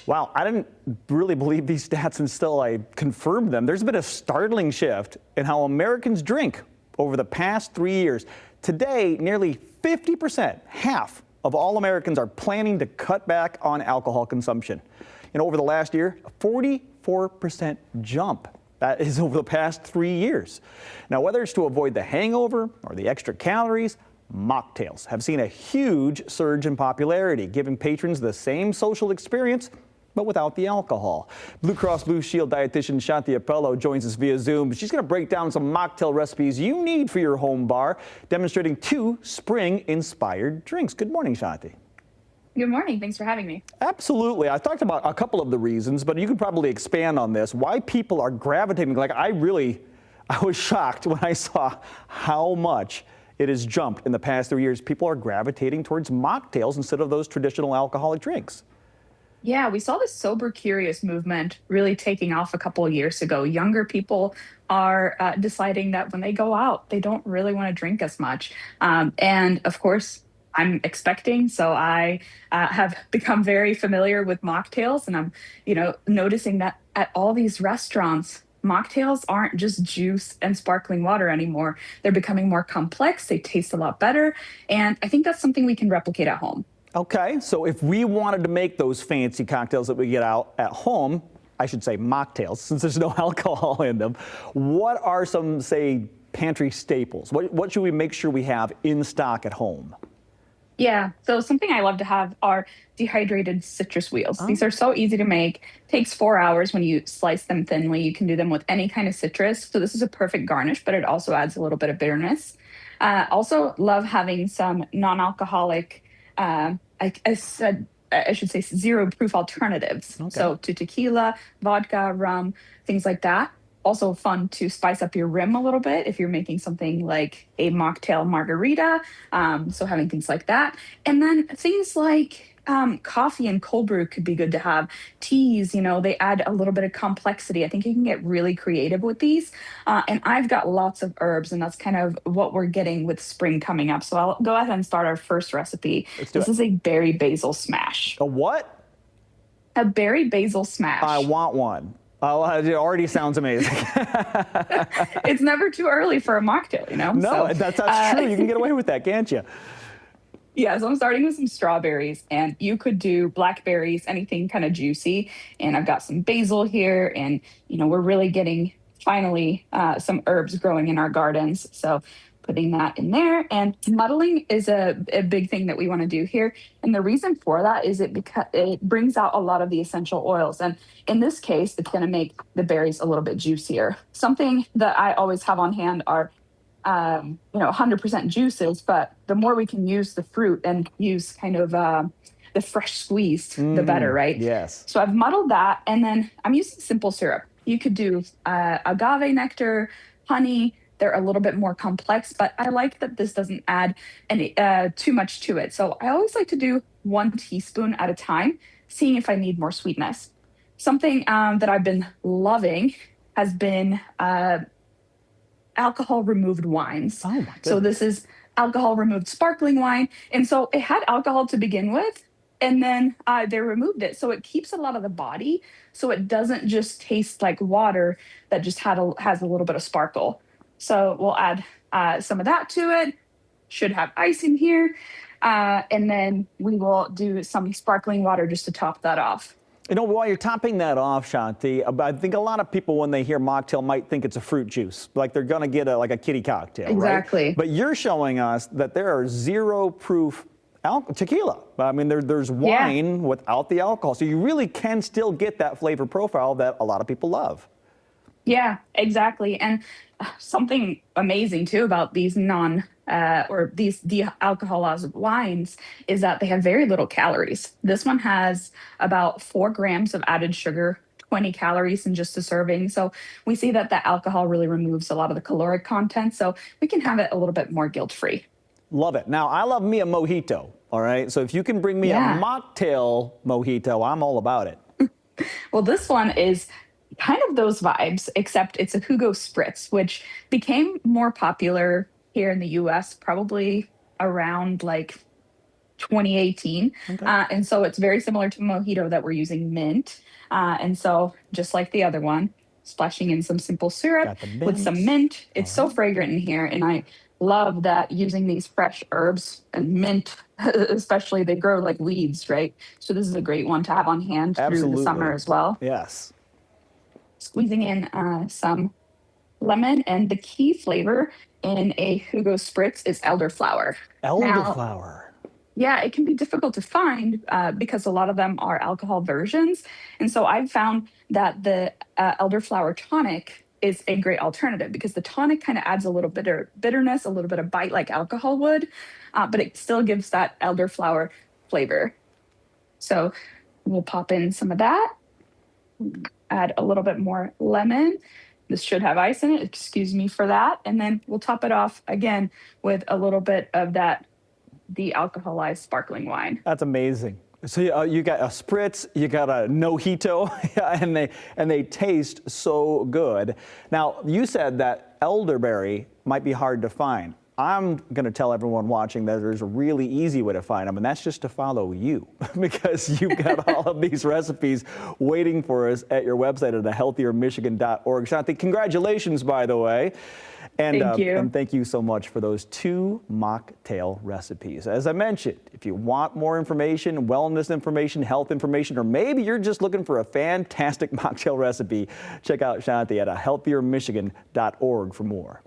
Wow, I didn't really believe these stats until I confirmed them. There's been a startling shift in how Americans drink over the past 3 years. Today, nearly 50%, half of all Americans are planning to cut back on alcohol consumption. And over the last year, a 44% jump. That is over the past 3 years. Now, whether it's to avoid the hangover or the extra calories, mocktails have seen a huge surge in popularity, giving patrons the same social experience but without the alcohol. Blue Cross Blue Shield dietitian Shanthi Appelo joins us via Zoom. She's going to break down some mocktail recipes you need for your home bar, demonstrating 2 spring-inspired drinks. Good morning, Shanthi. Good morning. Thanks for having me. Absolutely. I talked about a couple of the reasons, but you could probably expand on this. Why people are gravitating. I was shocked when I saw how much it has jumped in the past 3 years. People are gravitating towards mocktails instead of those traditional alcoholic drinks. Yeah, we saw this sober curious movement really taking off a couple of years ago. Younger people are deciding that when they go out, they don't really want to drink as much. And of course, I'm expecting, so I have become very familiar with mocktails, and I'm, noticing that at all these restaurants, mocktails aren't just juice and sparkling water anymore. They're becoming more complex. They taste a lot better, and I think that's something we can replicate at home. Okay, so if we wanted to make those fancy cocktails that we get out at home, I should say mocktails, since there's no alcohol in them, what are some, say, pantry staples? What should we make sure we have in stock at home? Yeah, so something I love to have are dehydrated citrus wheels. Oh. These are so easy to make. Takes 4 hours when you slice them thinly. You can do them with any kind of citrus. So this is a perfect garnish, but it also adds a little bit of bitterness. Also love having some non-alcoholic, I should say zero proof alternatives. Okay. So to tequila, vodka, rum, things like that. Also fun to spice up your rim a little bit if you're making something like a mocktail margarita. So having things like that. And then things like coffee and cold brew could be good to have. Teas, they add a little bit of complexity. I think you can get really creative with these. And I've got lots of herbs, and that's kind of what we're getting with spring coming up. So I'll go ahead and start our first recipe. This is a berry basil smash. A what? A berry basil smash. I want one. Oh, it already sounds amazing. It's never too early for a mocktail, No, so, that's true. You can get away with that, can't you? Yeah, so I'm starting with some strawberries, and you could do blackberries, anything kind of juicy. And I've got some basil here, and we're really getting finally some herbs growing in our gardens. So putting that in there, and muddling is a big thing that we want to do here. And the reason for that is because it brings out a lot of the essential oils. And in this case, it's going to make the berries a little bit juicier. Something that I always have on hand are 100% juices, but the more we can use the fruit and use kind of the fresh squeezed, the better, right? Yes. So I've muddled that, and then I'm using simple syrup. You could do agave nectar, honey. They're a little bit more complex, but I like that this doesn't add any too much to it. So I always like to do 1 teaspoon at a time, seeing if I need more sweetness. Something that I've been loving has been alcohol removed wines. Oh my goodness. So this is alcohol removed sparkling wine. And so it had alcohol to begin with, and then they removed it. So it keeps a lot of the body, so it doesn't just taste like water that just has a little bit of sparkle. So we'll add some of that to it. Should have ice in here. And then we will do some sparkling water just to top that off. While you're topping that off, Shanthi, I think a lot of people, when they hear mocktail, might think it's a fruit juice, like they're going to get a kiddie cocktail, exactly. Right? But you're showing us that there are zero proof tequila. I mean, there's wine without the alcohol. So you really can still get that flavor profile that a lot of people love. Yeah, exactly. And something amazing too about these these de-alcoholized wines is that they have very little calories. This one has about 4 grams of added sugar, 20 calories in just a serving. So we see that the alcohol really removes a lot of the caloric content, so we can have it a little bit more guilt-free. Love it. Now, I love me a mojito, all right? So if you can bring me a mocktail mojito, I'm all about it. Well, this one is kind of those vibes, except it's a Hugo Spritz, which became more popular here in the US probably around 2018. Okay. And so it's very similar to mojito that we're using mint. And so just like the other one, splashing in some simple syrup Got the with some mint. mint. All It's so right. fragrant in here. And I love that using these fresh herbs and mint, especially they grow like weeds, right? So this is a great one to have on hand through the summer Absolutely. as well. Yes. Squeezing in some lemon, and the key flavor in a Hugo Spritz is elderflower. Now, Elderflower. yeah, it can be difficult to find because a lot of them are alcohol versions. And so I've found that the elderflower tonic is a great alternative because the tonic kind of adds a little bit of bitterness, a little bit of bite like alcohol would, but it still gives that elderflower flavor. So we'll pop in some of that, add a little bit more lemon. This should have ice in it. Excuse me for that. And then we'll top it off again with a little bit of that de-alcoholized sparkling wine. That's amazing. So you got a spritz, you got a mojito, and they taste so good. Now you said that elderberry might be hard to find. I'm going to tell everyone watching that there's a really easy way to find them, and that's just to follow you, because you've got all of these recipes waiting for us at your website at healthiermichigan.org. Shanthi, congratulations, by the way. Thank you. And thank you so much for those 2 mocktail recipes. As I mentioned, if you want more information, wellness information, health information, or maybe you're just looking for a fantastic mocktail recipe, check out Shanthi at healthiermichigan.org for more.